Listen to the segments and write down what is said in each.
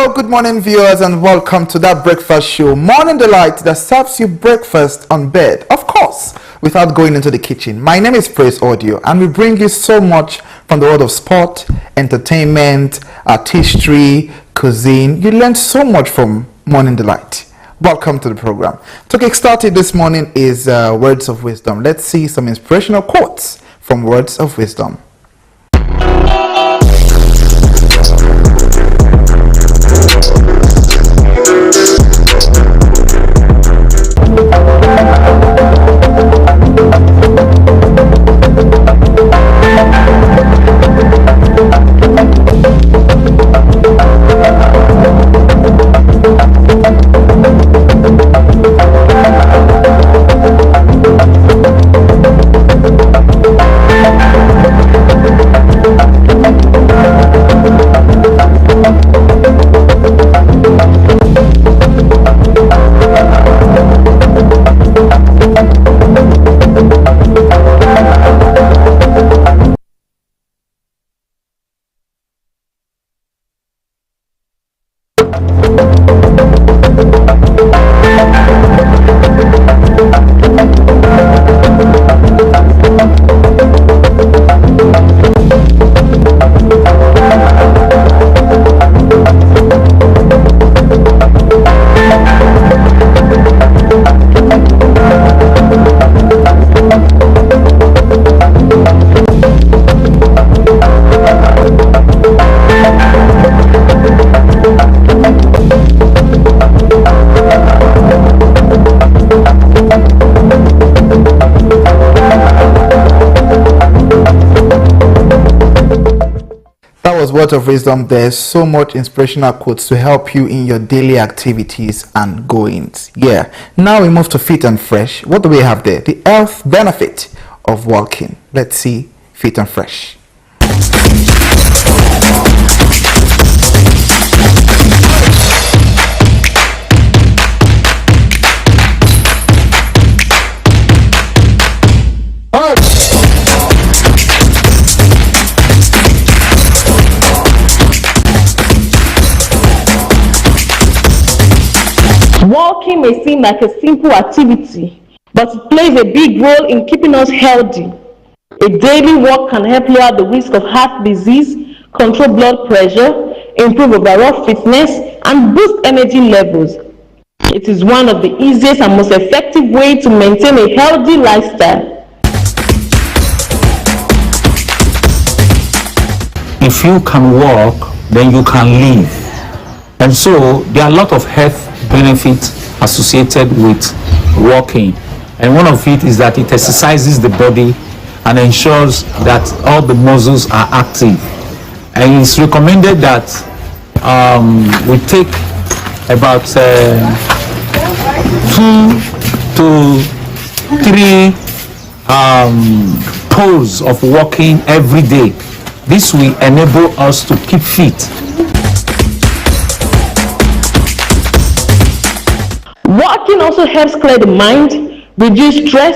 Hello, good morning viewers, and welcome to that breakfast show, Morning Delight, that serves you breakfast on bed, of course, without going into the kitchen. My name is Praise Audio, and we bring you so much from the world of sport, entertainment, artistry, cuisine. You learn so much from Morning Delight. Welcome to the program. To get started this morning is Words of Wisdom. Let's see some inspirational quotes from Words of Wisdom. Words of wisdom. There's so much inspirational quotes to help you in your daily activities and goings. Now we move to Fit and Fresh. What do we have there? The health benefit of walking. Let's see Fit and Fresh. Walking may seem like a simple activity, but it plays a big role in keeping us healthy. A daily walk can help lower the risk of heart disease, control blood pressure, improve overall fitness, and boost energy levels. It is one of the easiest and most effective ways to maintain a healthy lifestyle. If you can walk, then you can live. And so there are a lot of health benefits associated with walking, and one of it is that it exercises the body and ensures that all the muscles are active. And it's recommended that we take about 2 to 3 pulls of walking every day. This will enable us to keep fit. Walking also helps clear the mind, reduce stress,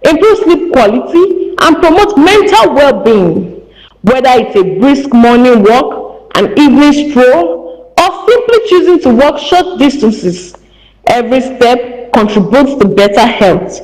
improve sleep quality, and promote mental well-being. Whether it's a brisk morning walk, an evening stroll, or simply choosing to walk short distances, every step contributes to better health.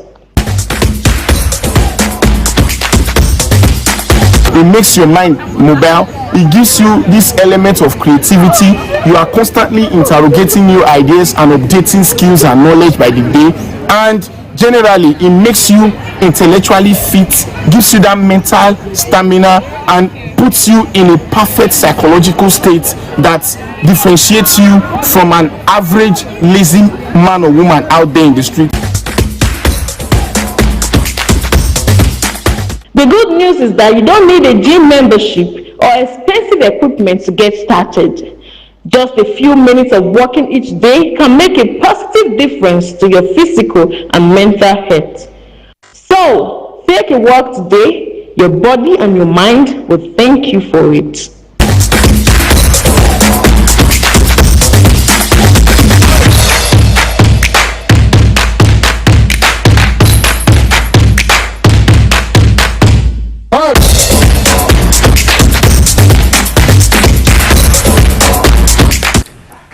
It makes your mind mobile. It gives you this element of creativity. You are constantly interrogating new ideas and updating skills and knowledge by the day. And generally, it makes you intellectually fit, gives you that mental stamina, and puts you in a perfect psychological state that differentiates you from an average lazy man or woman out there in the street. The good news is that you don't need a gym membership or expensive equipment to get started. Just a few minutes of walking each day can make a positive difference to your physical and mental health. So, take a walk today. Your body and your mind will thank you for it.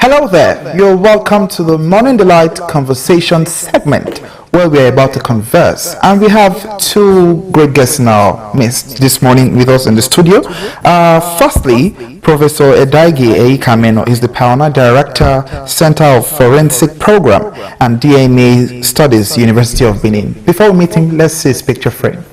Hello there, you're welcome to the Morning Delight conversation segment where we're about to converse. And we have two great guests in our midst this morning with us in the studio. Firstly, Professor Edaigi Eikameno is the Pioneer Director, Center of Forensic Program and DNA Studies, University of Benin. Before we meet him, let's see his picture frame.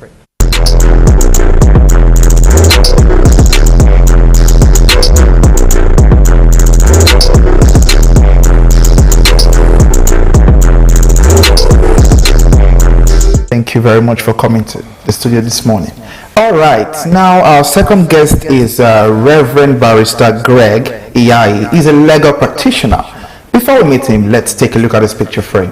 Thank you very much for coming to the studio this morning. All right, now our second guest is Reverend Barrister Greg Iyai. He's a legal practitioner. Before we meet him, let's take a look at his picture frame.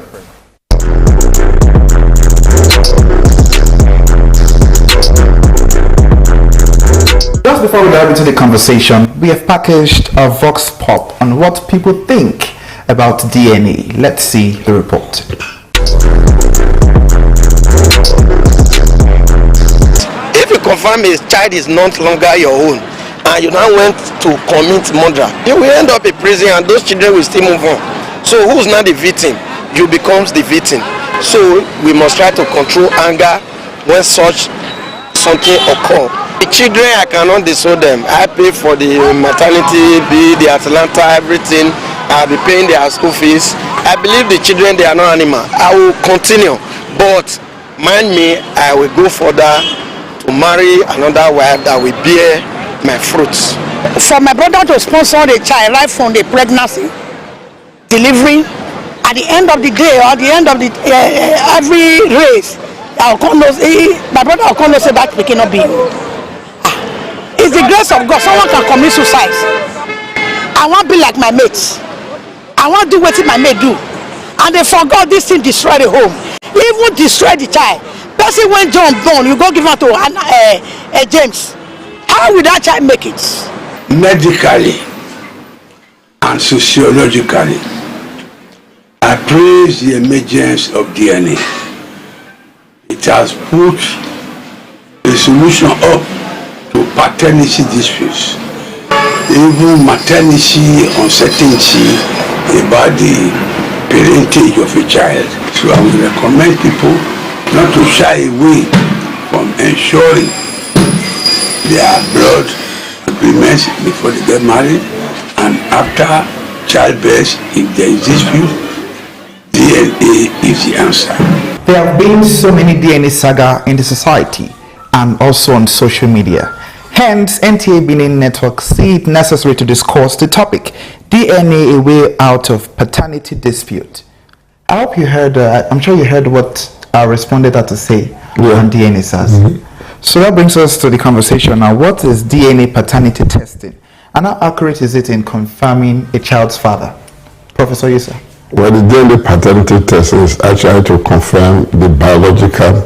Just before we dive into the conversation, we have packaged a vox pop on what people think about DNA. Let's see the report. If you confirm a child is not longer your own and you now went to commit murder, you will end up in prison and those children will still move on. So who's not the victim? You becomes the victim. So we must try to control anger when such something occur. The children, I cannot disown them. I pay for the maternity, the Atlanta, everything. I'll be paying their school fees. I believe the children, they are not animal. I will continue, but mind me, I will go further to marry another wife that will bear my fruits. For my brother to sponsor the child right from the pregnancy, delivery, at the end of the day or at the end of the every race, my brother will come and say that we cannot be. It's the grace of God. Someone can commit suicide. I want to be like my mates. I want to do what my mate do. And they forgot this thing destroy the home. Even destroy the child. Person when John born, you go give her to James. How will that child make it? Medically and sociologically, I praise the emergence of DNA. It has put a solution up to paternity disputes, even maternity uncertainty about the parentage of a child. So I would recommend people not to shy away from ensuring their blood agreements before they get married, and after childbirth, if there is dispute, DNA is the answer. There have been so many DNA saga in the society and also on social media. Hence, Nta Benin Network see it necessary to discuss the topic, DNA a way out of paternity dispute. I hope you heard, I'm sure you heard what our respondent had to say on DNA says. So that brings us to the conversation now. What is DNA paternity testing? And how accurate is it in confirming a child's father? Professor Yusa. Well, the DNA paternity test is actually to confirm the biological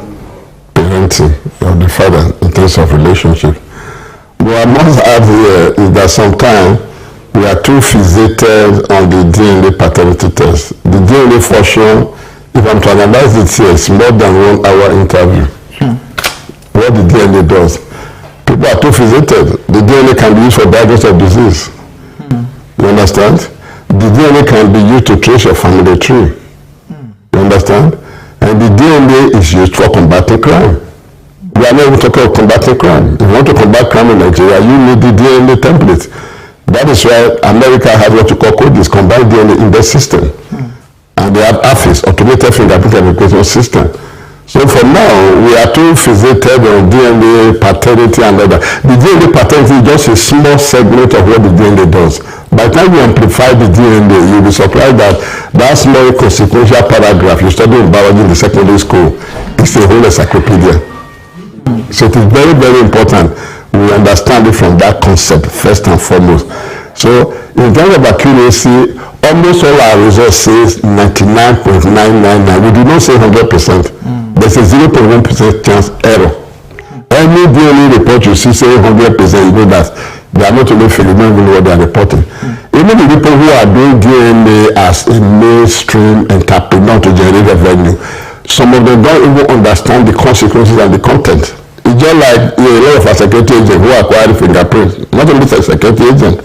parenting of the father in terms of relationship. What I must add here is that sometimes we are too fixated on the DNA paternity test. The DNA function, if I'm to analyze it here, it's more than 1 hour interview. What the DNA does. People are too fixated. The DNA can be used for diagnosis of disease. You understand? The DNA can be used to trace your family tree. You understand? And the DNA is used for combating crime. We are not even talking about combating crime. If you want to combat crime in Nigeria, you need the DNA template. That is why America has what you call CODIS, combined DNA in their system. And they have AFIS, automated fingerprint identification system. So for now, we are too fixated on DNA paternity and all that. The DNA paternity is just a small segment of what the DNA does. By the time you amplify the DNA, you'll be surprised that that small consequential paragraph you study in biology in the secondary school is a whole encyclopedia. So it is very, very important we understand it from that concept first and foremost. So in terms of accuracy, almost all our results says 99.999. We do not say 100%. There's a 0.1% chance error. Any DNA report you see say 100%, you know that they are not only failing, you don't even know what they are reporting. Even the people who are doing DNA as a mainstream entrepreneur to generate revenue, some of them don't even understand the consequences and the content. It's just like a lot of our security agents who acquire fingerprints. Not only a security agent,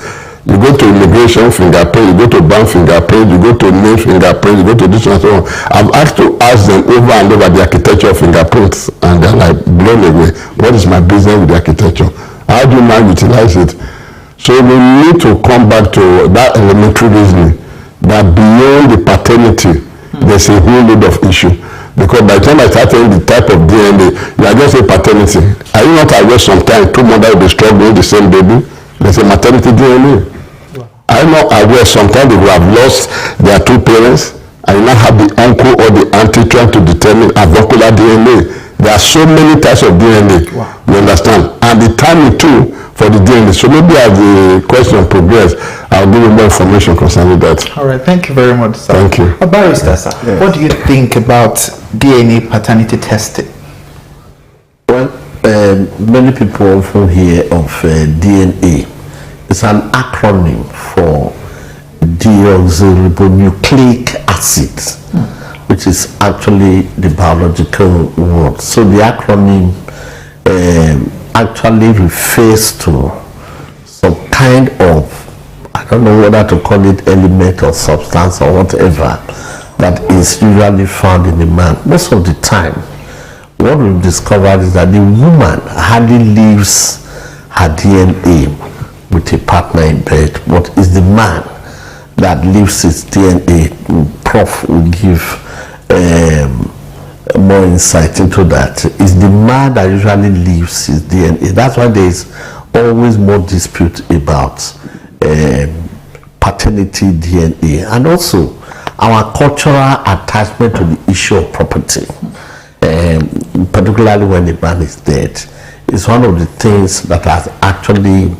You go to immigration fingerprint, you go to bank fingerprint, you go to name fingerprint, you go to this and so on. I've had to ask them over and over the architecture of fingerprints, and they're like blown away. What is my business with the architecture? How do you now utilize it? So we need to come back to that elementary reasoning, that beyond the paternity, there's a whole load of issue. Because by the time I start telling the type of DNA, you are just a paternity. Are you not aware sometimes two mothers will be struggling the same baby? There's a maternity DNA. Are you not aware sometimes they will have lost their two parents, and you now have the uncle or the auntie trying to determine avuncular DNA? There are so many types of DNA. Wow. You understand? And the timing too for the DNA. So maybe as the question progress, I'll give you more information concerning that. All right, thank you very much, sir. Thank you. Barrister, sir, yes. What do you think about DNA paternity testing? Well, many people often hear of DNA. It's an acronym for deoxyribonucleic acid, which is actually the biological word. So the acronym actually refers to some kind of, I don't know whether to call it element or substance or whatever, that is usually found in a man. Most of the time, what we've discovered is that the woman hardly leaves her DNA with a partner in bed, but it's the man that leaves his DNA. Prof will give more insight into that. It's the man that usually leaves his DNA. That's why there is always more dispute about paternity DNA, and also our cultural attachment to the issue of property, particularly when the man is dead. It's one of the things that has actually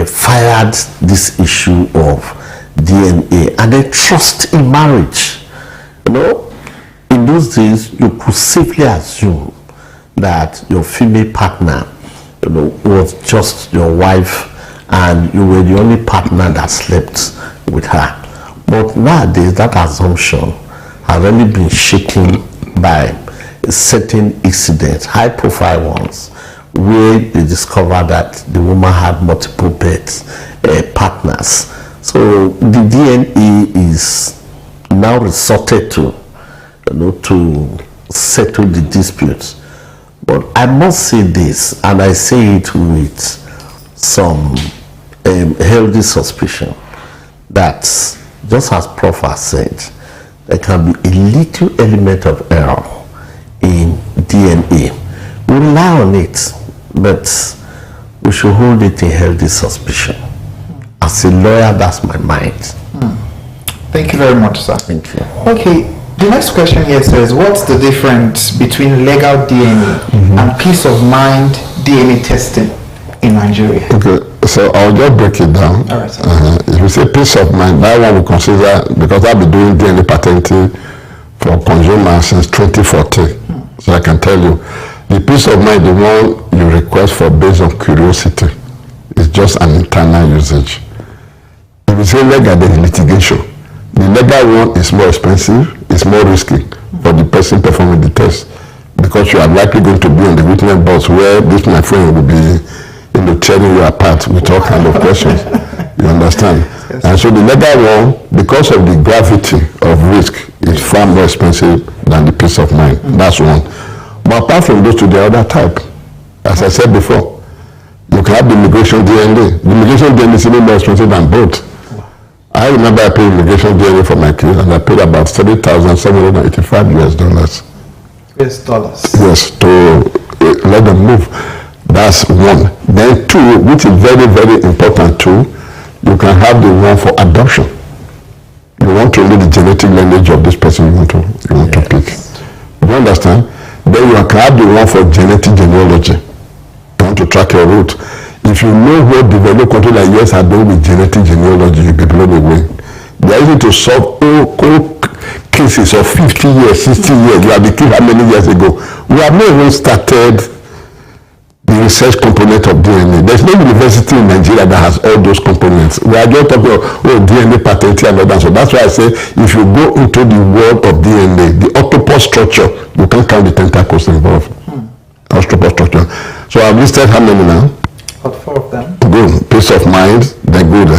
fired this issue of DNA and the trust in marriage. You know, in those days, you could safely assume that your female partner, you know, was just your wife, and you were the only partner that slept with her. But nowadays, that assumption has really been shaken by certain incidents, high-profile ones, where they discovered that the woman had multiple partners. So the DNA is now resorted to, you know, to settle the disputes. But I must say this, and I say it with some healthy suspicion, that just as Prof has said, there can be a little element of error in DNA. We rely on it, but we should hold it in healthy suspicion. As a lawyer, that's my mind. Thank you very much, sir. Thank you. Okay, the next question here says, what's the difference between legal DNA and peace of mind DNA testing in Nigeria? Okay, so I'll just break it down. All right, sir. If you say peace of mind, that one we consider, because I've been doing DNA patenting for consumers since 2014. So I can tell you, the peace of mind, the one you request for based on curiosity, is just an internal usage. If you say legal, there is litigation. The legal one is more expensive, it's more risky for the person performing the test, because you are likely going to be on the witness box where this, my friend, will be, you know, tearing you apart with all kind of questions. You understand? Yes. And so the legal one, because of the gravity of risk, is far more expensive than the peace of mind. That's one. But apart from those two, the other type, as I said before, you can have the immigration DNA. The immigration DNA is even more expensive than both. I remember I paid immigration DNA for my kids, and I paid about $30,785 US dollars. US dollars. Yes, to let them move. That's one. Then two, which is very, very important too, you can have the one for adoption. You want to know the genetic lineage of this person you want to pick. You understand? Then you can have the one for genetic genealogy. You want to track your root. If you know what developed countries like US are doing with genetic genealogy, you'll be blown away. They are able to solve all cases of 50 years, 60 years. You have been killed how many years ago? We have not even started the research component of DNA. There's no university in Nigeria that has all those components. We are just talking about DNA patenting and all that. So that's why I say, if you go into the world of DNA, the octopus structure, you can't count the tentacles involved. Octopus structure. So I've listed how many now? About 4 of them. good. Peace of mind, then good.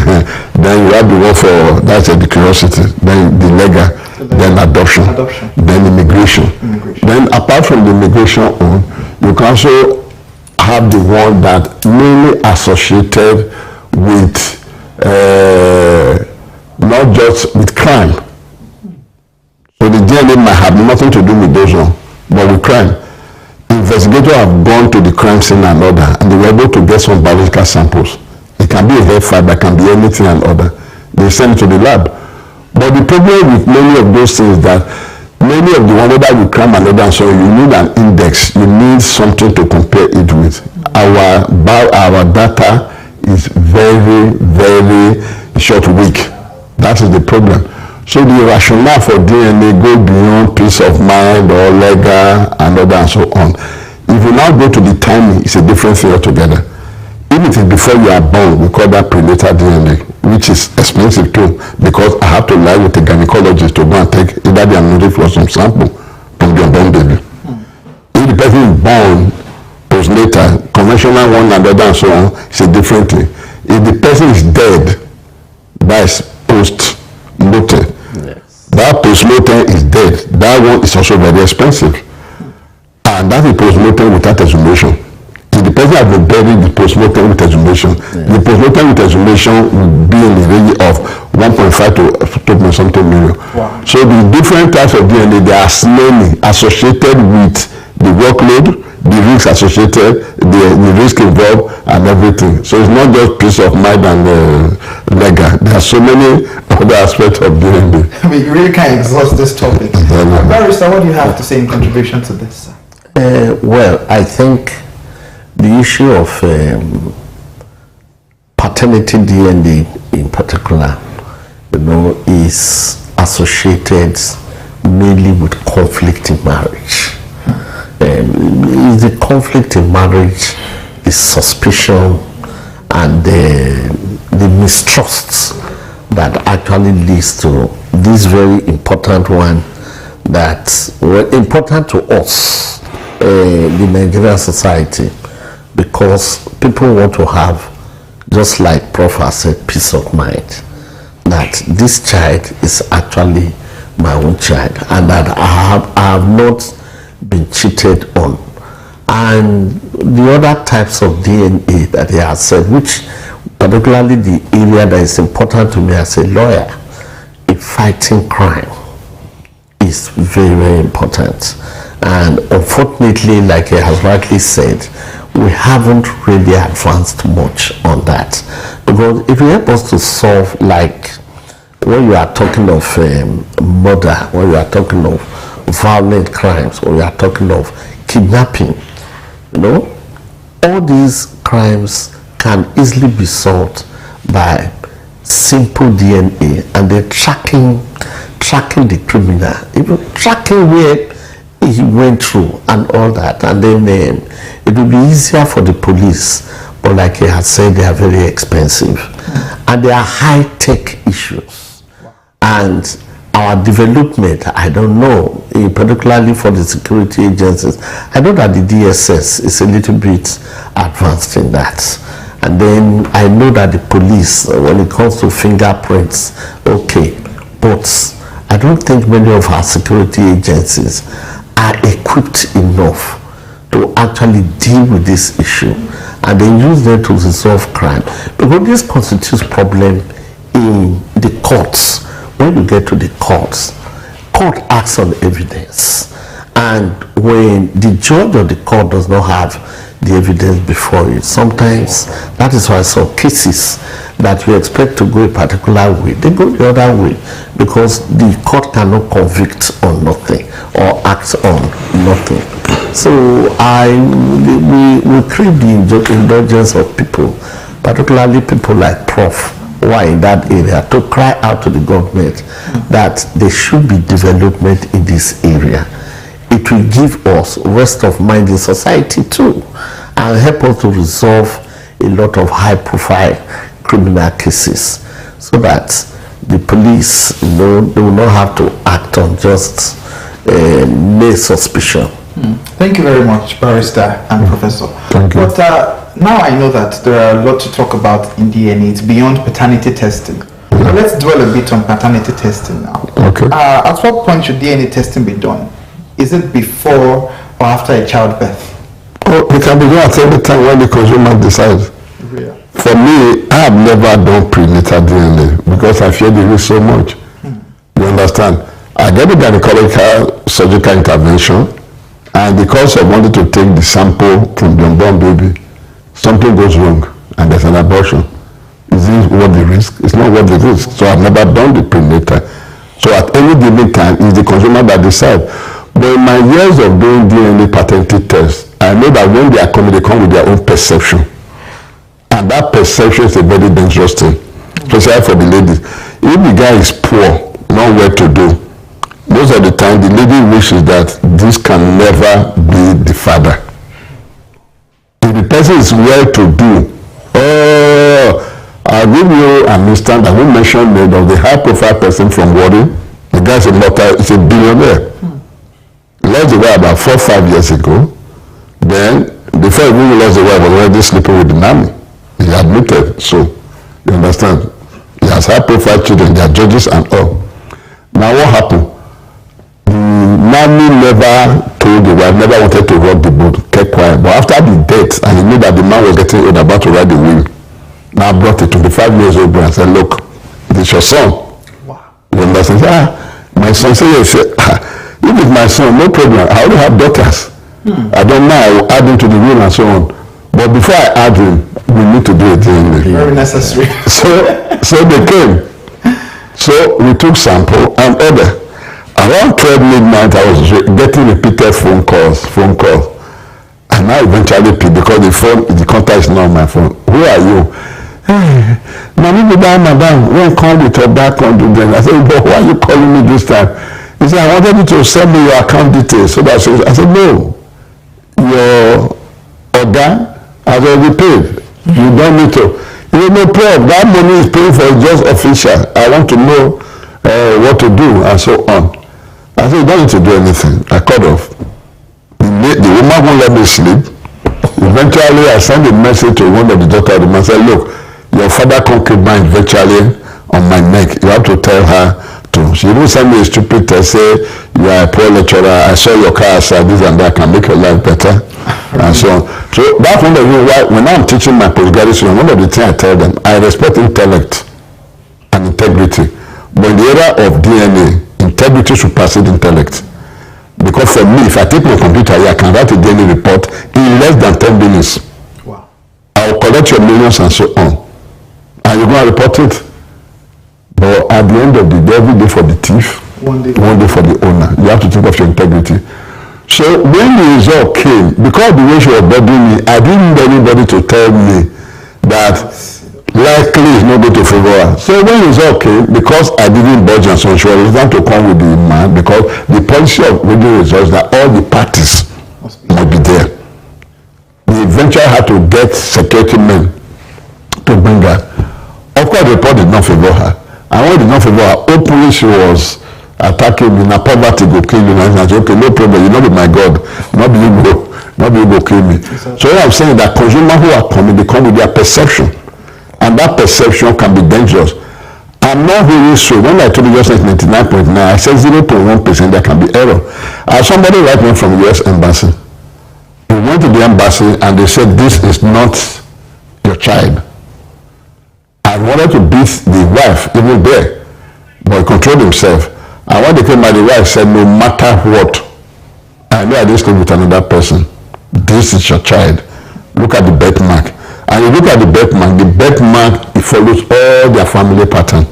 Then you have the one for, that's the curiosity, then the legal, then adoption, then immigration. Then apart from the immigration you can also have the one that mainly associated with not just with crime. So the DNA might have nothing to do with those ones, but with crime. Investigators have gone to the crime scene and other, and they were able to get some biological samples. It can be a hair fiber, can be anything and other. They send it to the lab. But the problem with many of those things is that many of the ones that with crime and other, so you need an index, you need something to compare it with. Our data is very, very short weak. That is the problem. So the rationale for DNA go beyond peace of mind or legal and other and so on. If you now go to the timing, it's a different thing altogether. If it is before you are born, we call that prenatal DNA, which is expensive too, because I have to lie with a gynecologist to go and take either the amniotic fluid or some sample from the unborn baby. If the person is born postnatal, conventional one and other and so on, it's a different thing. If the person is dead, that is post-mortem. Yes. That post-mortem is dead. That one is also very expensive. And that is post-mortem without exhumation. If the person has been buried with post-mortem with exhumation, the post-mortem with exhumation will be in the range of 1.5 to 2 something million. Wow. So the different types of DNA, they are slowly associated with the workload, the risk associated, the risk involved, and everything. So it's not just peace of mind and legal. There are so many other aspects of DNA. We really can't exhaust this topic. Barrister, what do you have to say in contribution to this? Well, I think the issue of paternity DNA in particular, is associated mainly with conflict in marriage. Is the conflict in marriage, the suspicion and the mistrust that actually leads to this very important one that's important to us, the Nigerian society, because people want to have, just like Prof has said, peace of mind, that this child is actually my own child and that I have not been cheated on. And the other types of DNA that he has said, which particularly the area that is important to me as a lawyer in fighting crime, is very, very important. And unfortunately, like he has rightly said, we haven't really advanced much on that. Because if you help us to solve, like when you are talking of murder, when you are talking of violent crimes, or you are talking of kidnapping, all these crimes can easily be solved by simple DNA, and then tracking the criminal, even tracking where he went through and all that, and then it will be easier for the police. But like he has said, they are very expensive, and they are high-tech issues. And our development, I don't know, particularly for the security agencies, I know that the DSS is a little bit advanced in that. And then I know that the police, when it comes to fingerprints, okay, but I don't think many of our security agencies are equipped enough to actually deal with this issue, and they use them to resolve crime. Because this constitutes problem in the courts. When you get to the court acts on evidence, and when the judge of the court does not have the evidence before it, sometimes that is why some cases that you expect to go a particular way, they go the other way, because the court cannot convict on nothing or act on nothing. So we crave the indulgence of people, particularly people like Prof, who are in that area, to cry out to the government that there should be development in this area. It will give us rest of mind in society too, and help us to resolve a lot of high-profile criminal cases, so that the police, they will not have to act on just mere suspicion. Thank you very much, Barrister and Professor. Thank you. But now I know that there are a lot to talk about in DNA. It's beyond paternity testing. Yeah. Let's dwell a bit on paternity testing now. Okay. At what point should DNA testing be done? Is it before or after a childbirth? Oh, it can be done at any time when the consumer decides. Yeah. For me, I have never done prenatal DNA because I fear the risk so much. You understand? I get a gynecological surgical intervention, and because I wanted to take the sample from the unborn baby, something goes wrong and there's an abortion. Is this worth the risk? It's not worth the risk. So I've never done the prenatal. So at any given time, it's the consumer that decides. But in my years of doing DNA paternity tests, I know that when they are coming, they come with their own perception. And that perception is a very dangerous thing, especially for the ladies. If the guy is poor, not well to do, most of the time the lady wishes that this can never be the father. If the person is well to do, I'll give you an instance. I will mention the name of the high profile person from Warri. The guy's is a billionaire. Lost the wife about 4 or 5 years ago. Then, before he really lost the wife, was already sleeping with the nanny. He admitted. So, you understand? He has high profile children, they are judges and all. Now what happened? The nanny never told the wife, never wanted to rock the boat, kept quiet. But after the death, and he knew that the man was getting old, about to ride the wheel, now brought a 25 years old boy and said, look, this is your son. Wow. You understand? My son said, yes. If it's my son, no problem. I already have daughters. I don't know, I will add him to the will and so on. But before I add him, we need to do it DNA. Very necessary. So they came. So we took sample and order. Around 12 midnight, I was getting repeated phone calls. And I eventually picked because the contact is not on my phone. Who are you? Hey, madam, when come with your back on the then I said, but why are you calling me this time? He said, I wanted you to send me your account details. So that's I said, no, your order has already paid. You don't need to. You know, no problem. That money is paid for, just official. I want to know what to do and so on. I said, you don't need to do anything. I cut off. The woman won't let me sleep. Eventually, I sent a message to one of the daughters of the man. I said, look, your father concubine virtually on my neck. You have to tell her to. She even sent me a stupid text, say, you are a poor lecturer. I saw your car outside, this and that can make your life better. And so on. So that's one of the reasons why when I'm teaching my postgraduate students, one of the things I tell them, I respect intellect and integrity. But in the era of DNA, integrity should supersede intellect. Because for me, if I take my computer here, I can write a DNA report in less than 10 minutes. Wow. I will collect your millions and so on. And you're going to report it. But at the end of the day, every day for the thief, one day for the owner. You have to think of your integrity. So when the result came, because the way she was bothering me, I didn't need anybody to tell me that likely is not going to favor her. So when the result came, because I didn't budge and so on, she was reluctant to come with the man because the policy of radio results that all the parties must be there. We eventually had to get security men to bring her. Of course, the report did not favor her. And when it did not favor her, openly she was attacking me. Now poverty go kill you. And I said, okay, no problem. You not be my God. Not be you go kill me. Exactly. So what I'm saying that consumers who are coming, they come with their perception. And that perception can be dangerous. I'm not really sure. When I told you just like 99.9, I said 0.1% there can be error. I had somebody write me from the US Embassy. He went to the embassy and they said, this is not your child. I wanted to beat the wife even there, but he controlled himself. And when they came by, the wife said, no matter what, I know I didn't sleep with another person. This is your child. Look at the birthmark. And you look at the birthmark, it follows all their family pattern.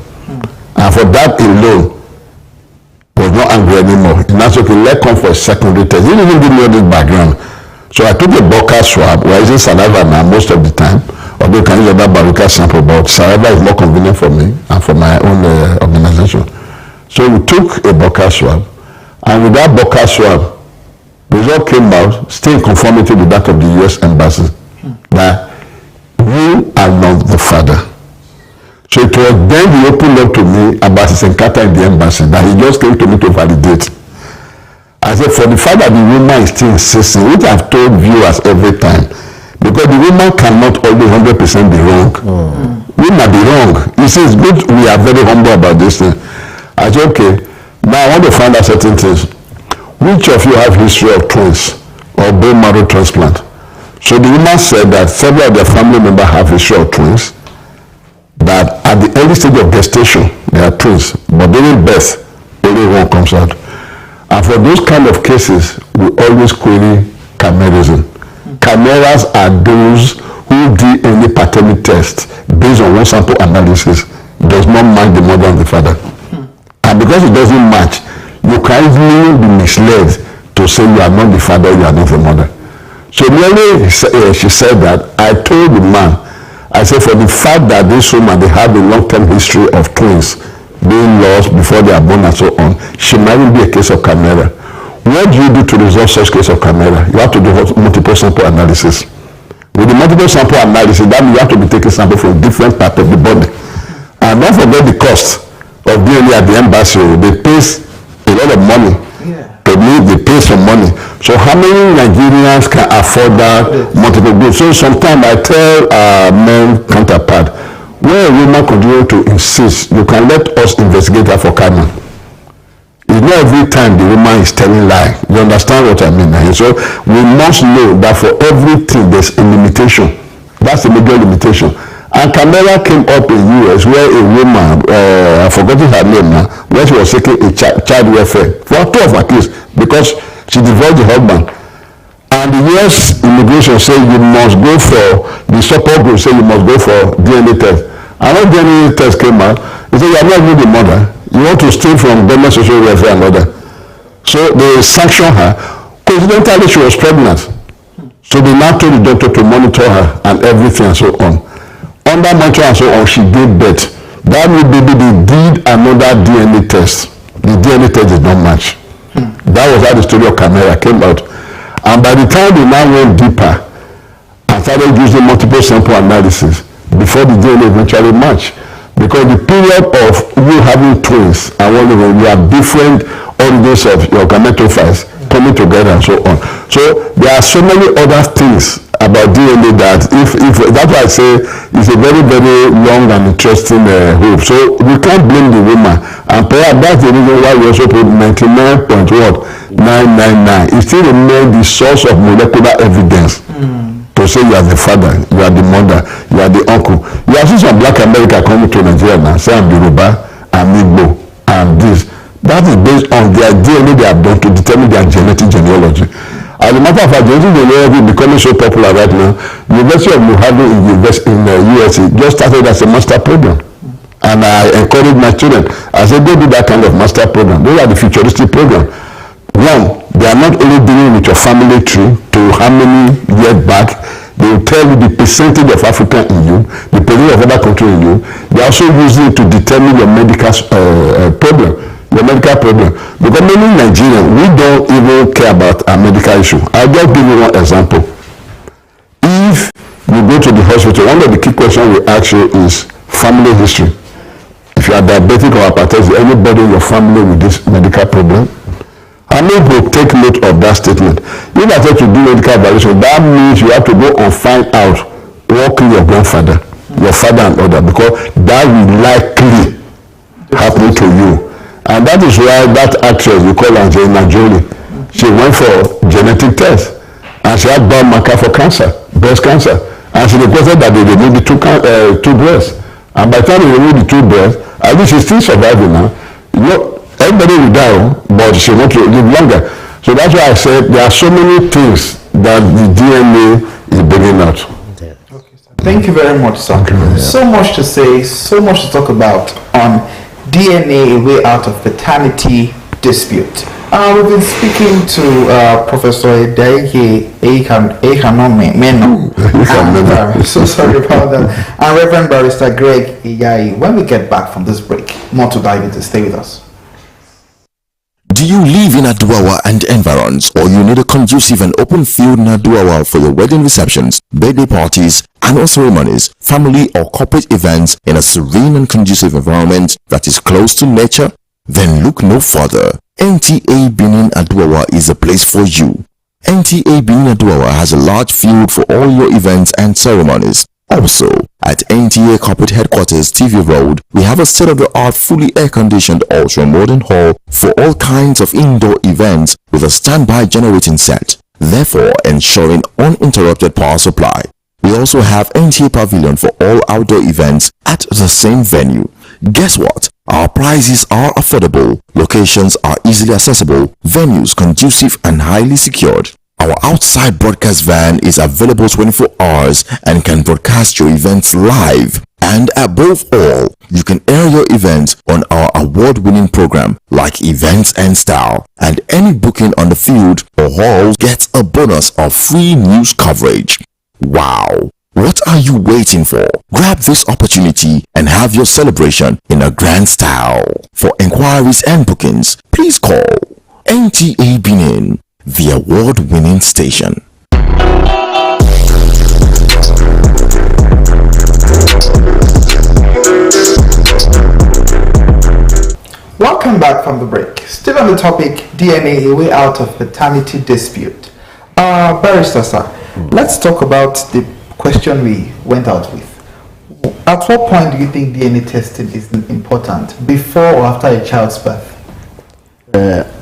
And for that alone, he was not angry anymore. And that's okay, let's come for a secondary test. He didn't even give me all this background. So I took a Boca swab. We're using saliva now most of the time. Although you can use other biological sample, but saliva is more convenient for me and for my own organization. So we took a Boca swab. And with that Boca swab, the result came out, still in conformity with that of the US Embassy, that you are not the father. So it was then he opened up to me about his encounter in the embassy, that he just came to me to validate. I said, for the fact that the woman is still insisting, which I've told viewers every time, Because the woman cannot always 100% be wrong. We might be wrong. He says, good, we are very humble about this thing. I said, okay, now I want to find out certain things. Which of you have history of twins or bone marrow transplant? So the woman said that several of their family members have history of twins, that at the early stage of gestation, they are twins, but during birth, only one comes out. And for those kind of cases, we always query chimerism. Chimeras are those who do any paternity test based on one sample analysis does not match the mother and the father. And because it doesn't match, you can easily be misled to say you are not the father, you are not the mother. So merely she said that, I told the man, I said, for the fact that this woman, they have a long-term history of twins being lost before they are born and so on, she might be a case of chimera. What do you do to resolve such case of chimera? You have to do multiple sample analysis. With the multiple sample analysis, that means you have to be taking sample from different parts of the body. And don't forget the cost of DNA at the embassy. They pay a lot of money. To me, they pay some money. So how many Nigerians can afford that multiple goods? So sometimes I tell men counterpart, where a woman continue to insist, you can let us investigate her for crime. It's not every time the woman is telling lie. You understand what I mean? And so we must know that for everything there's a limitation. That's the major limitation. And camera came up in US where a woman, I've forgotten her name now, where she was taking a child welfare for 2 of her kids because she divorced the husband. And the US immigration said you must go for, the support group said you must go for DNA test. And when DNA test came out, they said you are not even the mother. You want to steal from government social welfare and other. So they sanctioned her. Coincidentally, she was pregnant. So they now told the doctor to monitor her and everything and so on. Under monitor and so on, she gave birth. That new baby, they did another DNA test. The DNA test did not match. That was how the story of Camera came out. And by the time they now went deeper and started using multiple sample analysis, before the DNA eventually matched. Because the period of you having twins and one of them, you have different origins of your gametophytes coming together and so on. So there are so many other things about DNA that if that's why I say it's a very, very long and interesting hope. So we can't blame the woman. And perhaps that's the reason why we also put 99.999. It still remains the source of molecular evidence. To say you are the father, you are the mother, you are the uncle. You have seen some black America coming to Nigeria now, say I'm Yoruba, I'm Igbo, I'm this. That is based on their DNA they have done to determine their genetic genealogy. As a matter of fact, genetic genealogy is becoming so popular right now. University of New Haven in USA just started as a master program. And I encourage my children, I said they do that kind of master program. Those are the futuristic program. One, they are not only dealing with your family tree to how many years back, they will tell you the percentage of Africa in you, the percentage of other country in you. They are also using it to determine your medical problem, your medical problem. Because many Nigerians, we don't even care about our medical issue. I'll just give you one example. If you go to the hospital, one of the key questions we ask you is family history. If you are diabetic or hypertensive, anybody in your family with this medical problem? I mean, we'll take note of that statement. If I tell you to do medical evaluation, that means you have to go and find out what killed your grandfather, your father and other, because that will likely happen to you. And that is why that actress, we call Angelina Jolie, she went for genetic test and she had biomarker for cancer, breast cancer. And she requested that they remove the two breasts. And by the time they remove the 2 breasts, at least she's still surviving now. You know, everybody will die, but she wants to live longer. So that's why I said there are so many things that the DNA is bringing out. Okay, thank you very much, sir. So much to say, so much to talk about on DNA, a way out of paternity dispute. We've been speaking to Professor Edaike Ekanome. So sorry about that. And Reverend Barrister Greg Iyai. When we get back from this break, more to dive into. Stay with us. Do you live in Aduawa and environs, or you need a conducive and open field in Aduawa for your wedding receptions, birthday parties, annual ceremonies, family or corporate events in a serene and conducive environment that is close to nature? Then look no further. Nta Benin Aduawa is a place for you. NTA Benin has a large field for all your events and ceremonies. Also, at NTA Corporate Headquarters TV Road, we have a state-of-the-art fully air-conditioned ultra-modern hall for all kinds of indoor events with a standby generating set, therefore ensuring uninterrupted power supply. We also have NTA Pavilion for all outdoor events at the same venue. Guess what? Our prices are affordable, locations are easily accessible, venues conducive and highly secured. Our outside broadcast van is available 24 hours and can broadcast your events live. And above all, you can air your events on our award-winning program like Events and Style. And any booking on the field or hall gets a bonus of free news coverage. Wow! What are you waiting for? Grab this opportunity and have your celebration in a grand style. For inquiries and bookings, please call NTA Benin, the award-winning station. Welcome back from the break. Still on the topic, DNA, a way out of paternity dispute. Barrister, sir, let's talk about the question we went out with. At what point do you think DNA testing is important? Before or after a child's birth?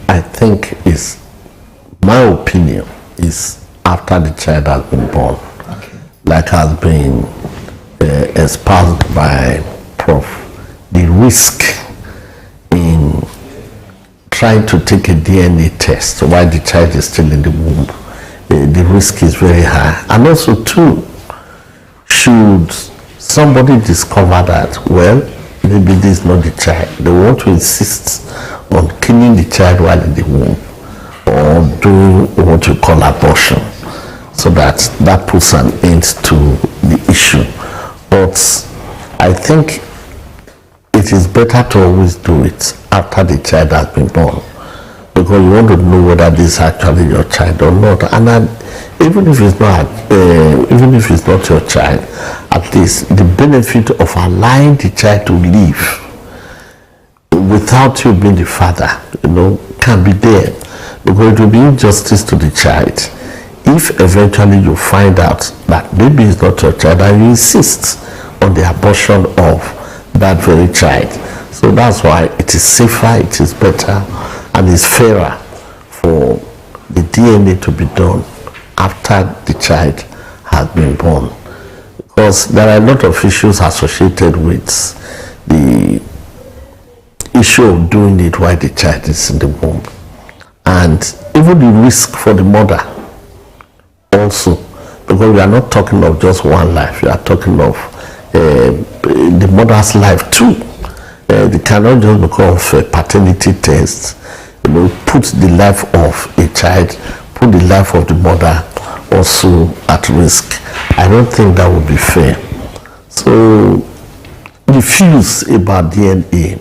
I think my opinion is after the child has been born. Okay. Like has been espoused by Prof. The risk in trying to take a DNA test while the child is still in the womb, the risk is very high. And also too, should somebody discover that, well, maybe this is not the child, they want to insist on killing the child while in the womb, or do what you call abortion, so that puts an end to the issue. But I think it is better to always do it after the child has been born, because you want to know whether this is actually your child or not. And even if it's not your child, at least the benefit of allowing the child to live without you being the father, can be there, because it will be injustice to the child if eventually you find out that maybe it's not your child and you insist on the abortion of that very child. So that's why it is safer, it is better, and it's fairer for the DNA to be done after the child has been born, because there are a lot of issues associated with the issue of doing it while the child is in the womb, and even the risk for the mother also, because we are not talking of just one life, we are talking of the mother's life too. They cannot just because of a paternity test, put the life of a child, put the life of the mother also at risk. I don't think that would be fair. So the views about DNA,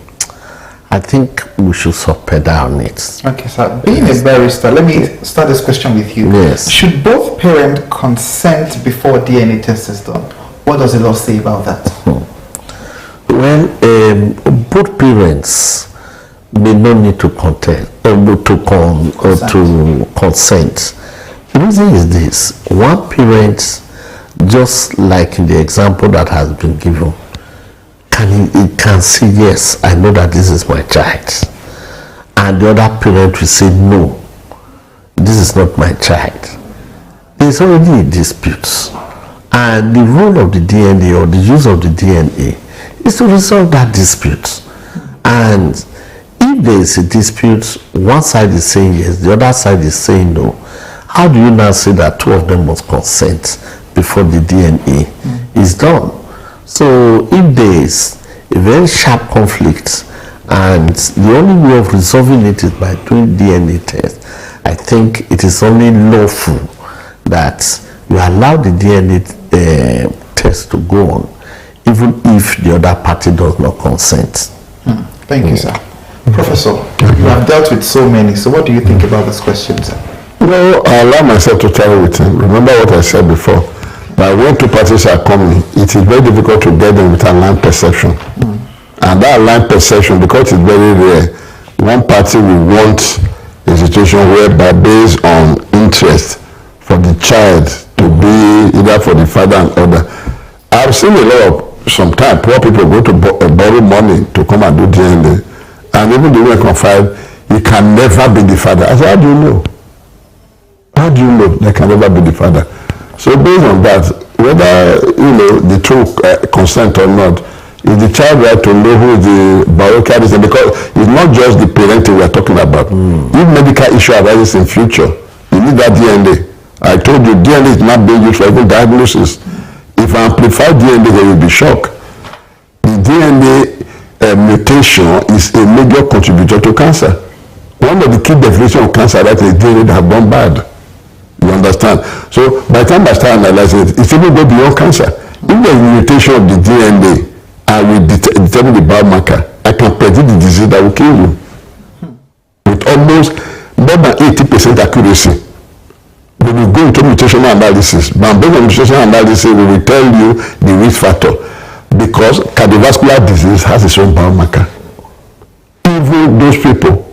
I think we should subpedal on it. Okay, sir. Being a barrister, let me start this question with you. Yes. Should both parents consent before DNA test is done? What does the law say about that? Well, both parents may not need to contest to consent. The reason is this: one parent, just like in the example that has been given, can say yes, I know that this is my child, and the other parent will say no, this is not my child. There's already a dispute, and the role of the DNA or the use of the DNA is to resolve that dispute. And if there is a dispute, one side is saying yes, the other side is saying no, how do you now say that two of them must consent before the DNA is done? So if there is a very sharp conflict and the only way of resolving it is by doing DNA test, I think it is only lawful that you allow the DNA test to go on, even if the other party does not consent. Thank you, sir. Professor, you have dealt with so many, so what do you think about this question, sir? Well, I allow myself to travel with him. Remember what I said before, that when two parties are coming, it is very difficult to get them with aligned perception. And that aligned perception, because it's very rare, one party will want a situation whereby based on interest for the child to be either for the father and other. I've seen a lot of, sometimes poor people go to borrow money to come and do DNA, and even the women confide, he can never be the father. I said, how do you know? How do you know they can never be the father? So based on that, whether the true consent or not, is the child right to know who the biological is? Because it's not just the parenting we are talking about. If medical issue arises in future, you need that DNA. I told you DNA is not being used for even diagnosis. If I amplify DNA, there will be shock. The DNA mutation is a major contributor to cancer. One of the key definitions of cancer right is DNA that have gone bad. You understand? So by the time I start analyzing it, it's even go beyond cancer. If there is a mutation of the DNA, I will determine the biomarker. I can predict the disease that will kill you with almost more than 80% accuracy. We will go into mutational analysis. But based on mutational analysis, we will tell you the risk factor, because cardiovascular disease has its own biomarker. Even those people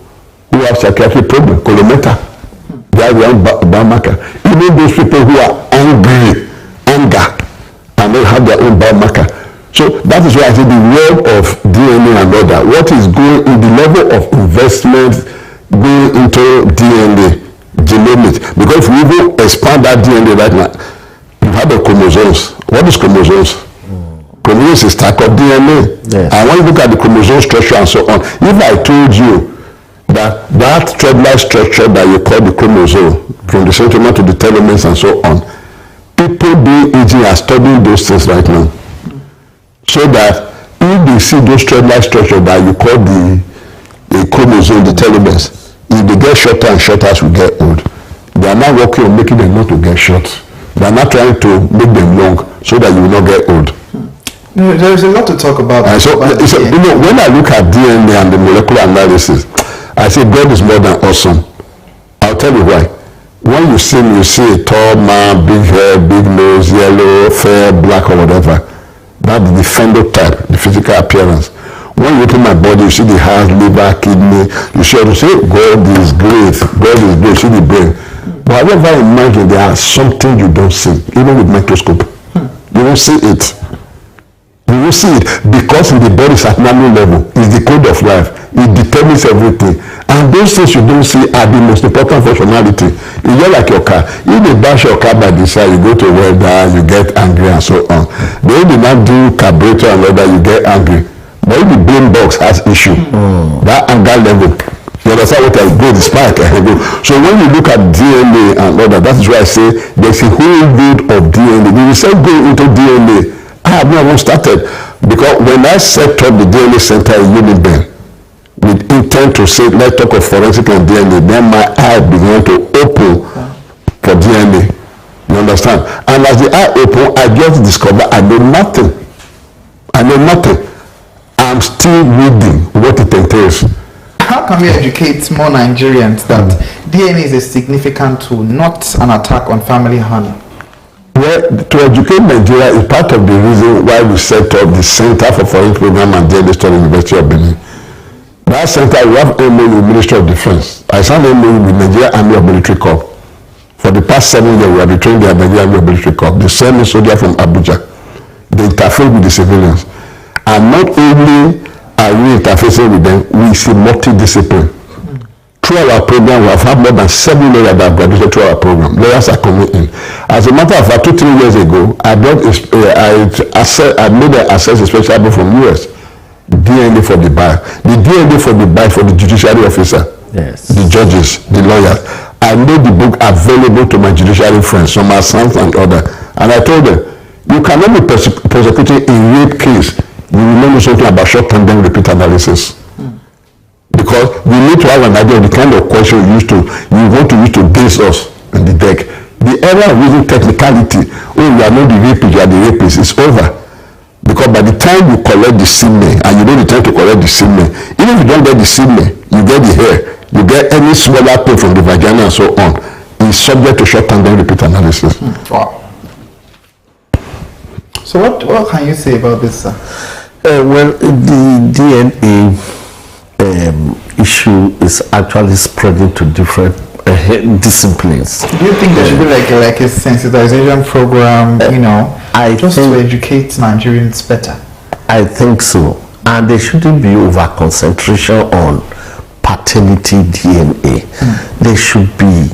who have psychiatric problems, colometer, they have their own biomarker. Even those people who are anger, and they have their own biomarker. So that is why I say the world of DNA and other, what is going in the level of investment going into DNA, genomics, because if we even expand that DNA right now, you have the chromosomes. What is chromosomes? Chromosomes is stack of DNA. Yes. And when you look at the chromosome structure and so on, if I told you that thread-like structure that you call the chromosome, from the centromere to the telomeres and so on, people doing aging are studying those things right now. So that if they see those thread-like structure that you call the chromosome, the telomeres, if they get shorter and shorter as we get old, they are now working on making them not to get short. They are not trying to make them long so that you will not get old. There is a lot to talk about. When I look at DNA and the molecular analysis, I say God is more than awesome. I'll tell you why. When you see me, you see a tall man, big hair, big nose, yellow, fair, black, or whatever. That's the phenotype, the physical appearance. When you open my body, you see the heart, liver, kidney. You see, God is great. God is great. You see the brain. But however, imagine there is something you don't see, even with microscope. You don't see it. You will see it because in the body's at nano level, is the code of life. It determines everything. And those things you don't see are the most important functionality. It's just like your car. If they bash your car by the side, you go to weather, you get angry and so on. They do not do carburetor and weather, you get angry. But if the brain box has issue, that anger level, you understand what I go, the spark. So when you look at DNA and all that, that is why I say there's a whole load of DNA. When you say go into DNA, I have not even started, because when I set up the DNA center in Uniben with intent to say, let's talk of forensic and DNA, then my eye began to open for DNA. You understand? And as the eye open, I just discover I know nothing. I'm still reading what it entails. How can we educate more Nigerians that DNA is a significant tool, not an attack on family honor? Well, to educate Nigeria is part of the reason why we set up the Center for Foreign Program and DNA Study University of Benin. That center, we have MOU with Ministry of Defense. I signed MOU with Nigeria Army of Military Corps. For the past 7 years, we have been training the Nigeria Army of Military Corps. They send me soldiers from Abuja. They interface with the civilians. And not only are we interfacing with them, we see multidiscipline. Through our program, we have had more than 7 lawyers that have graduated through our program. Lawyers are coming in. As a matter of fact, 2-3 years ago, I made an access inspection from US. DNA for the buyer. The DNA for the buyer for the judiciary officer. Yes. The judges, the lawyers. I made the book available to my judiciary friends, some my sons and others. And I told them, you cannot be prosecuting a rape case. You will not know something about short-term then repeat analysis. Because we need to have an idea of the kind of question you want to use to base us on the deck. The era of using technicality, you are not the rapist, you are the rapist, is over. Because by the time you collect the semen, and you know the time to collect the semen, even if you don't get the semen, you get the hair, you get any smaller thing from the vagina and so on, is subject to short-term then repeat analysis. Wow. So what can you say about this, sir? Well, the DNA issue is actually spreading to different disciplines. Do you think there should be like a sensitization program, just to educate Nigerians better? I think so. And there shouldn't be over concentration on paternity DNA. There should be,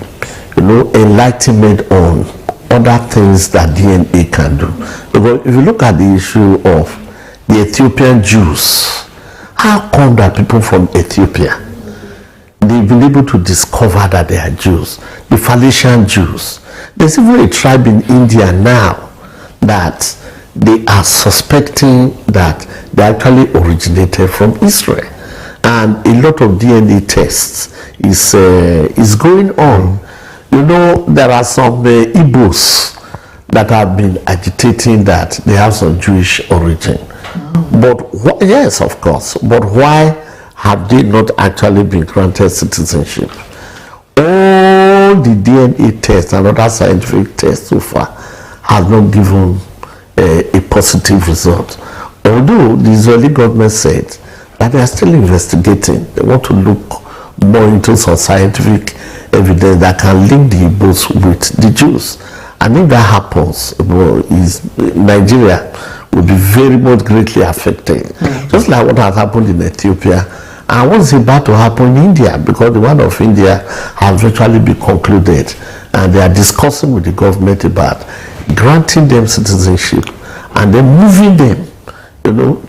enlightenment on other things that DNA can do. Because if you look at the issue of the Ethiopian Jews, how come that people from Ethiopia, they've been able to discover that they are Jews, the Phalician Jews. There's even a tribe in India now that they are suspecting that they actually originated from Israel. And a lot of DNA tests is going on. There are some Igbos that have been agitating that they have some Jewish origin. But yes, of course. But why have they not actually been granted citizenship? All the DNA tests and other scientific tests so far have not given a positive result. Although the Israeli government said that they are still investigating. They want to look more into some scientific evidence that can link the Igbos with the Jews. And if that happens, Nigeria will be very much greatly affected. Just like what has happened in Ethiopia and what's about to happen in India, because the one of India has virtually been concluded and they are discussing with the government about granting them citizenship and then moving them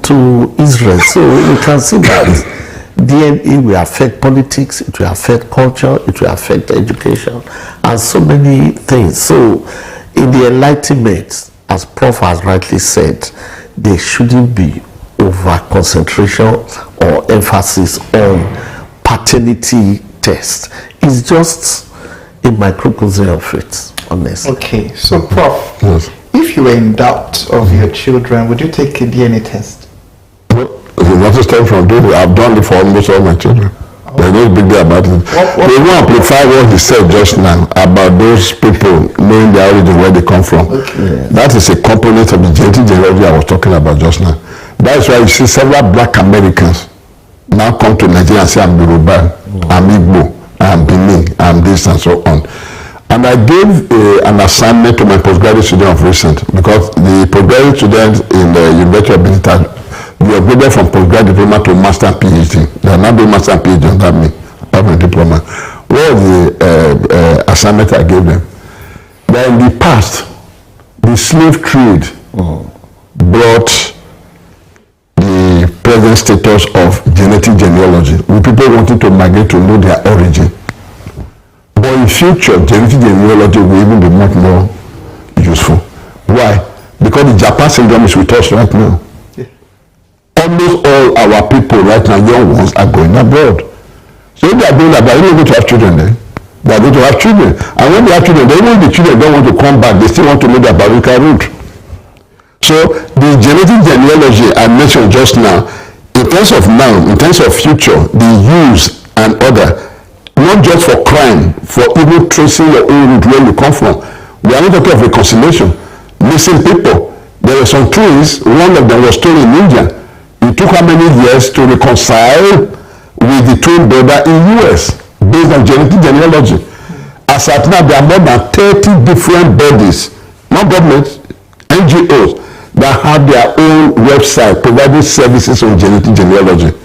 to Israel. So we can see that DNA will affect politics, it will affect culture, it will affect education, and so many things. So in the Enlightenment, as Prof has rightly said, there shouldn't be over concentration or emphasis on paternity test. It's just a microcosm of it, honestly. Okay, so Prof, if you were in doubt of your children, would you take a DNA test? You not to start from doing it. I've done it for almost all my children. There's no big deal about it. They won't amplify what he said just now about those people knowing their origin, where they come from. Okay. That is a component of the genetic genealogy I was talking about just now. That's why you see several black Americans now come to Nigeria and say, I'm Yoruba, I'm Igbo, I'm Benin, I'm this and so on. And I gave an assignment to my postgraduate student of recent, because the postgraduate students in the University of Benin, we upgraded from postgraduate diploma to master and PhD. They are now doing master and PhD on that me, apart from diploma. What was the assignment I gave them? That in the past, the slave trade brought the present status of genetic genealogy, with people wanting to migrate to know their origin. But in future, genetic genealogy will even be much more useful. Why? Because the Japan syndrome is with us right now. Almost all our people right now, young ones, are going abroad. So if they are doing that, they're not going to have children then. They are going to have children. And when they have children, even the children don't want to come back, they still want to know their biological root. So the genetic genealogy I mentioned just now, in terms of now, in terms of future, the use and other, not just for crime, for even tracing your own root, where you come from. We are not talking of reconciliation. Missing people. There were some twins, one of them was stolen in India. It took how many years to reconcile with the twin brother in US based on genetic genealogy. As at now, there are more than 30 different bodies, not governments, NGOs, that have their own website providing services on genetic genealogy.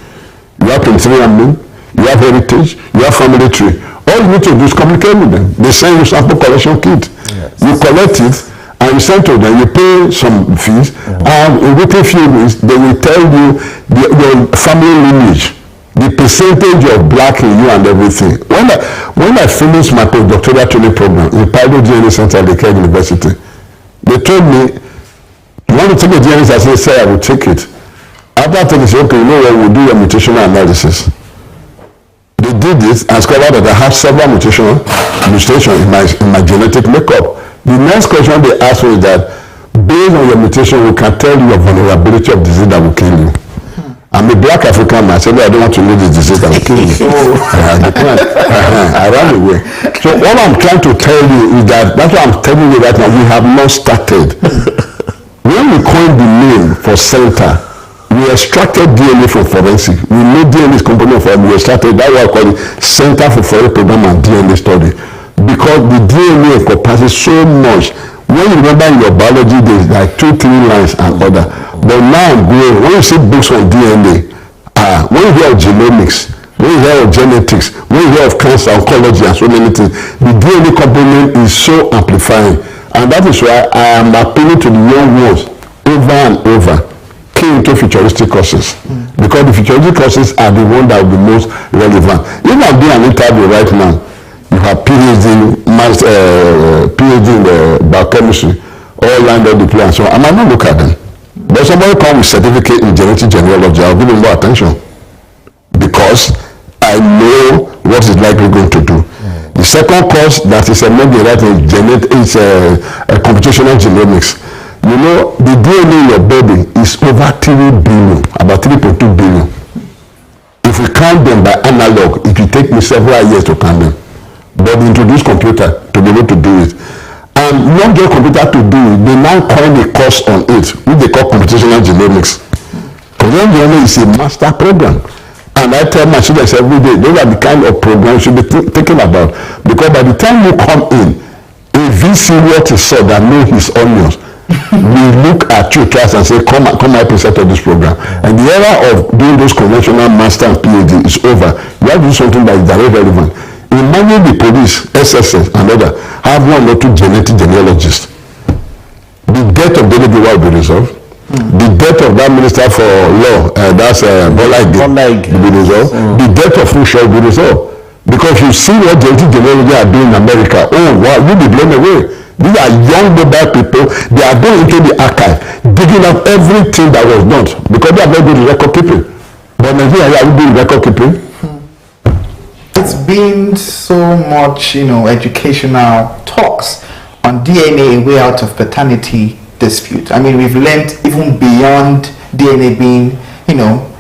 You have 23andMe, you have Heritage, you have Family Tree. All you need to do is communicate with them. They send you sample collection kit. Yes. You collect it, and you send to them, you pay some fees, and within a few weeks, they will tell you your family lineage, the percentage of black in you and everything. When I finished my postdoctoral training program in Palo DNA Center at the Care University, they told me, you want to take a DNA test? I said, I will take it. After taking it, okay, you know what, we'll do your mutational analysis. They did this and discovered that I have several mutations in my genetic makeup. The next question they asked me is that, based on your mutation, we can tell you your vulnerability of disease that will kill you. I'm a black African man. I said, I don't want to know the disease that will kill you. I ran away. So what I'm trying to tell you is that, that's what I'm telling you right now, we have not started. When we coined the name for center, We extracted DNA from forensic. We know DNA is component of forensic. We extracted, that's why I call it Center for Forensic Program and DNA Study. Because the DNA encompasses so much. When you remember in your biology, there's like 2-3 lines and other. But now I'm going, when you see books on DNA, when you hear of genomics, when you hear of genetics, when you hear of cancer, oncology, and so many things, the DNA component is so amplifying. And that is why I am appealing to the young ones over and over, key into futuristic courses. Because the futuristic courses are the ones that will be most relevant. If I'm doing an interview right now, you have PhD in biochemistry, all lined up the plan. So I might not look at them. But somebody come with certificate in genetic genealogy, I'll give him more attention. Because I know what is likely going to do. The second course that is a maybe that is a computational genomics. You know, the DNA in your baby is over 3 billion, about 3.2 billion. If we count them by analog, it will take me several years to count them. But we introduce computer to be able to do it. And not just computer to do it, they now coin a course on it, which they call computational genomics. Computational genomics is a master program. And I tell my students every day, those are the kind of programs you should be thinking about. Because by the time you come in, a VC what is saw that know his onions, we look at you twice and say, come help us set up this program. And the era of doing those conventional master and PhD is over. You have to do something that is very relevant. Imagine the police, SSS and other, have 1 or 2 genetic genealogists. The death of David will be resolved. The death of that minister for law, that's Bola Ige, will be resolved. The death of Fushua will be resolved. Because you see what genetic genealogy are doing in America, oh wow, you'll be blown away. These are young mobile people. They are going into the archive, digging up everything that was done because they are very good at record keeping. But Nigeria, are we doing record keeping? It's been so much, educational talks on DNA, a way out of paternity dispute. I mean, we've learned even beyond DNA being,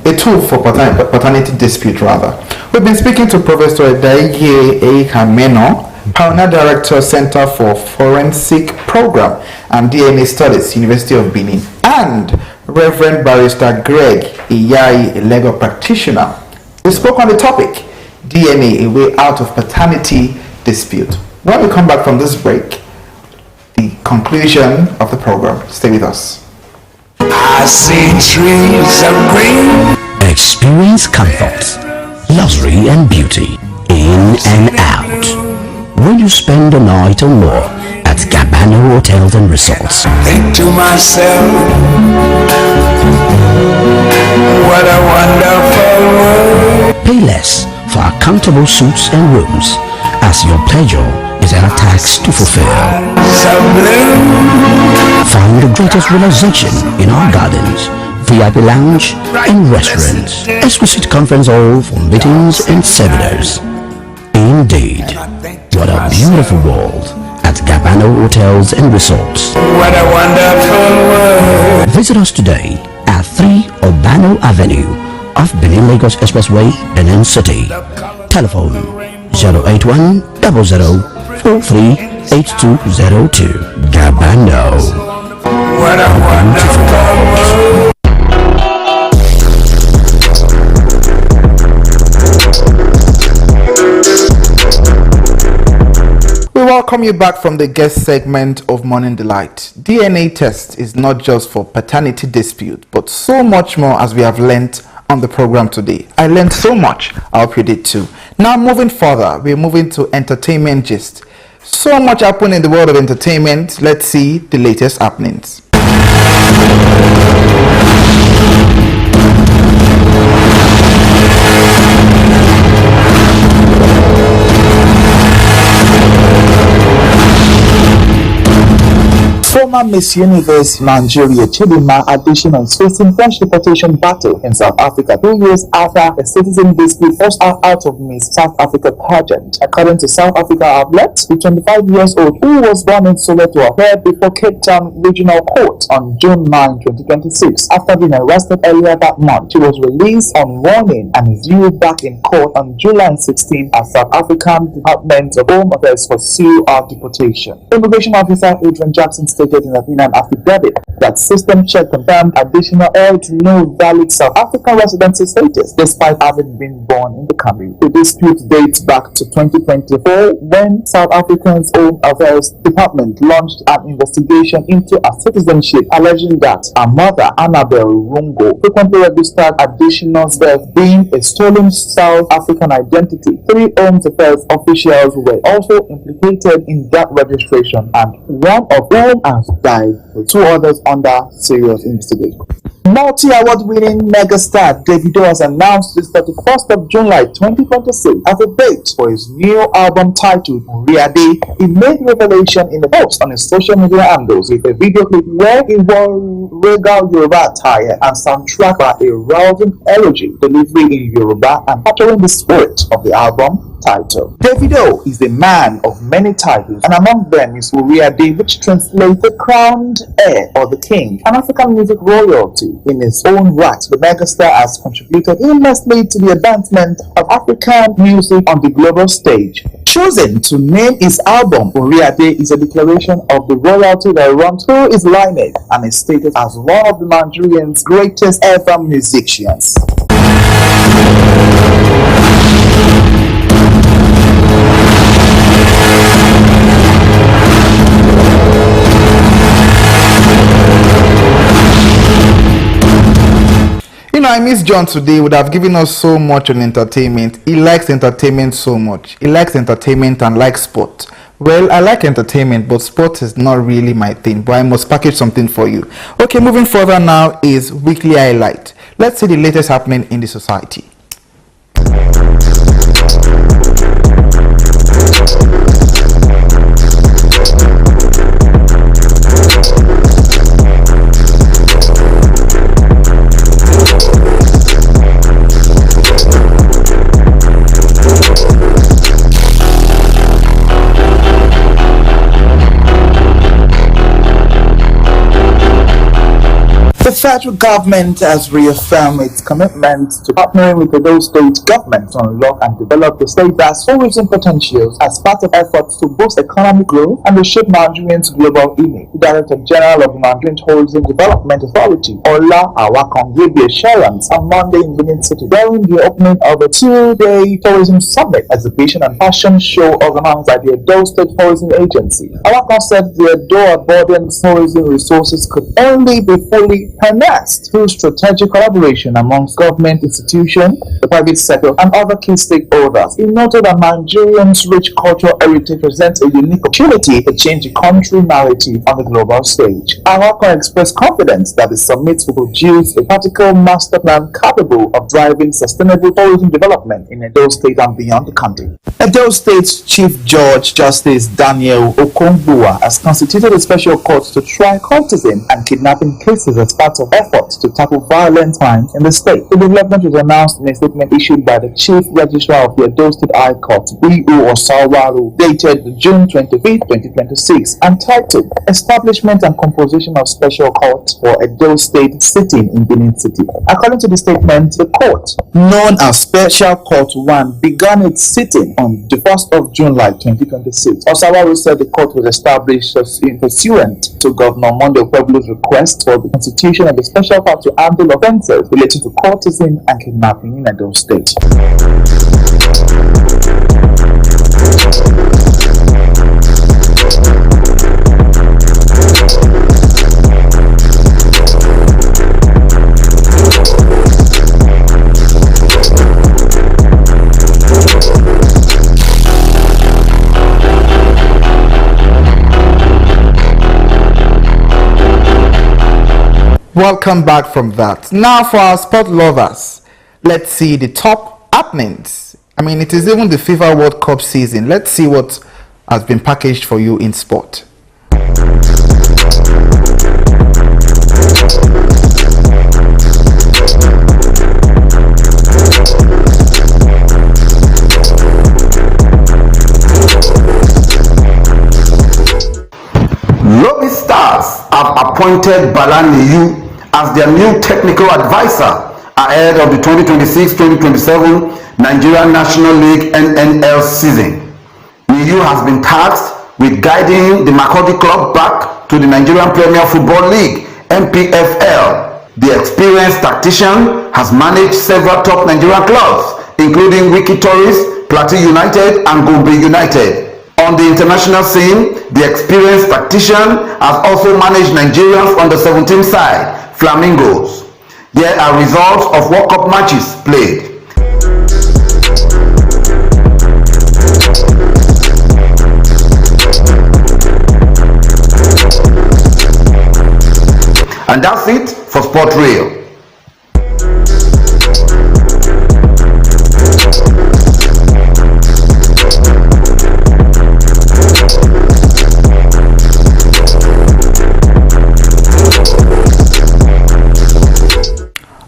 a tool for paternity dispute rather. We've been speaking to Professor Nta Benin, Pioneer Director, Center for Forensic Program and DNA Studies, University of Benin, and Reverend Barrister Greg Iyai, a legal practitioner. We spoke on the topic, DNA, a way out of paternity dispute. When we come back from this break, the conclusion of the program. Stay with us. I see trees of green. Experience comfort, luxury and beauty in and out. When you spend a night or more at Gabano Hotels and Resorts. Think to myself, what a wonderful world. Pay less for our comfortable suites and rooms, as your pleasure is our tax to fulfill. Find the greatest relaxation in our gardens, VIP lounge and restaurants, exquisite conference hall for meetings and seminars. Indeed, what a beautiful world at Gabano Hotels and Resorts. What a wonderful world. Visit us today at 3 Urbano Avenue off Benin Lagos Expressway, Benin City. Telephone 081 00 438202. Gabano. What a wonderful world. We welcome you back from the guest segment of Morning Delight. DNA test is not just for paternity dispute, but so much more, as we have learnt on the program today. I learned so much, I hope you did too. Now moving further, we're moving to entertainment gist. So much happened in the world of entertainment. Let's see the latest happenings. Former Miss Universe Nigeria Chidinma Adesina is facing French deportation battle in South Africa 2 years after a citizen dispute forced her out of Miss South Africa pageant. According to South Africa outlets, the 25-year-old who was born in Soweto appeared before Cape Town Regional Court on June 9, 2026. After being arrested earlier that month, she was released on warning and is due back in court on July 16 as South African Department of Home Affairs pursue her deportation. Immigration officer Adrian Jackson stated Lagos in an affidavit that system check confirmed additional 8 no valid South African residency status despite having been born in the country. The dispute dates back to 2024 when South Africa's Home Affairs Department launched an investigation into her citizenship, alleging that her mother, Annabel Rungo, frequently registered additional birth being a stolen South African identity. 3 Home Affairs officials were also implicated in that registration, and one of whom has died, with 2 others under serious investigation. Multi-award winning megastar Davido has announced this 31st of July 2026 as a date for his new album titled Uriade. He made revelation in a post on his social media handles with a video clip where he wore regal Yoruba attire and soundtrack by a rousing elegy delivery in Yoruba and capturing the spirit of the album title. Davido is a man of many titles, and among them is Uriade, which translates the crowned heir or the king, an African music royalty in his own right. The megastar has contributed immensely to the advancement of African music on the global stage. Choosing to name his album Uriade is a declaration of the royalty that runs through his lineage and his status as one of the Nigerian's greatest ever musicians. You know, I miss John today. He would have given us so much on entertainment. He likes entertainment so much. He likes entertainment and likes sport. Well, I like entertainment, but sport is not really my thing. But I must package something for you. Okay, moving further now is Weekly Highlight. Let's see the latest happening in the society. The federal government has reaffirmed its commitment to partnering with the those state governments to unlock and develop the state as tourism potentials as part of efforts to boost economic growth and reshape Nigerian's global image. The Director General of the Nigerian Tourism Development Authority, Ola Awakon, gave the assurance on Monday in Benin City during the opening of a 2-day tourism summit, exhibition and fashion show organized by the Edo State Tourism Agency. Awakon said the Edo abundant tourism resources could only be fully harnessed through strategic collaboration amongst government institutions, the private sector, and other key stakeholders. He noted that Nigerians' rich cultural heritage presents a unique opportunity to change the country narrative on the global stage. Awakon expressed confidence that the summit will produce a practical master plan capable of driving sustainable tourism development in Edo State and beyond the country. Edo State's Chief Judge Justice Daniel Okongbua has constituted a special court to try cultism and kidnapping cases as part of efforts to tackle violent crimes in the state. The development was announced in a statement issued by the Chief Registrar of the Edo State High Court, B.O. Osawaru, dated June 25, 2026, entitled Establishment and Composition of Special Court for Edo State sitting in Benin City. According to the statement, the court, known as Special Court 1, began its sitting on the 1st of July 2026. Osawaru said the court was established in pursuant to Governor Monday Okpebholo's request for the constitution of a special court to handle offences related to courtesan and kidnapping in Edo State. Welcome back from that. Now for our sport lovers, let's see the top happenings. I mean, it is even the FIFA World Cup season. Let's see what has been packaged for you in sport. Lobby Stars have appointed Bala Niyu as their new technical advisor ahead of the 2026-2027 Nigerian National League NNL season. Niyu has been tasked with guiding the Makurdi club back to the Nigerian Premier Football League, NPFL. The experienced tactician has managed several top Nigerian clubs, including Wiki Tourist, Plateau United, and Gombe United. On the international scene, the experienced tactician has also managed Nigerians on the 17th side, Flamingos. Here are results of World Cup matches played. And that's it for Sport Rail.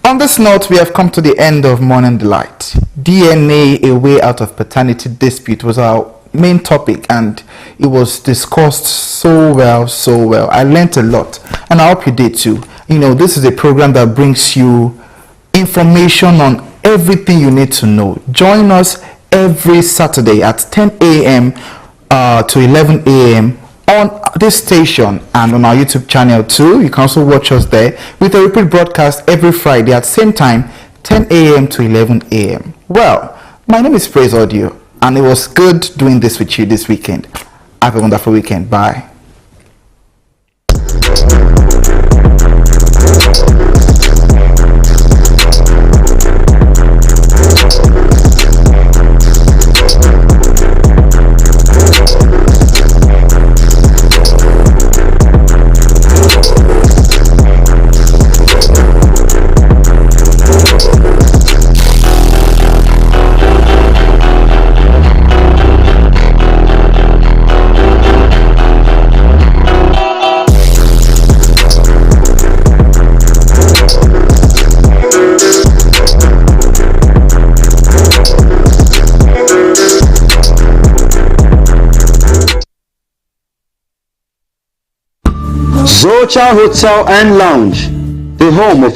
On this note, we have come to the end of Morning Delight. DNA, a way out of paternity dispute, was our main topic, and it was discussed so well. I learned a lot, and I hope you did too. You know, this is a program that brings you information on everything you need to know. Join us every Saturday at 10 a.m. To 11 a.m. on this station and on our YouTube channel too. You can also watch us there with a repeat broadcast every Friday at same time, 10 a.m. to 11 a.m. Well, my name is Praise Audio, and it was good doing this with you this weekend. Have a wonderful weekend. Bye. Zocha Hotel and Lounge, the home of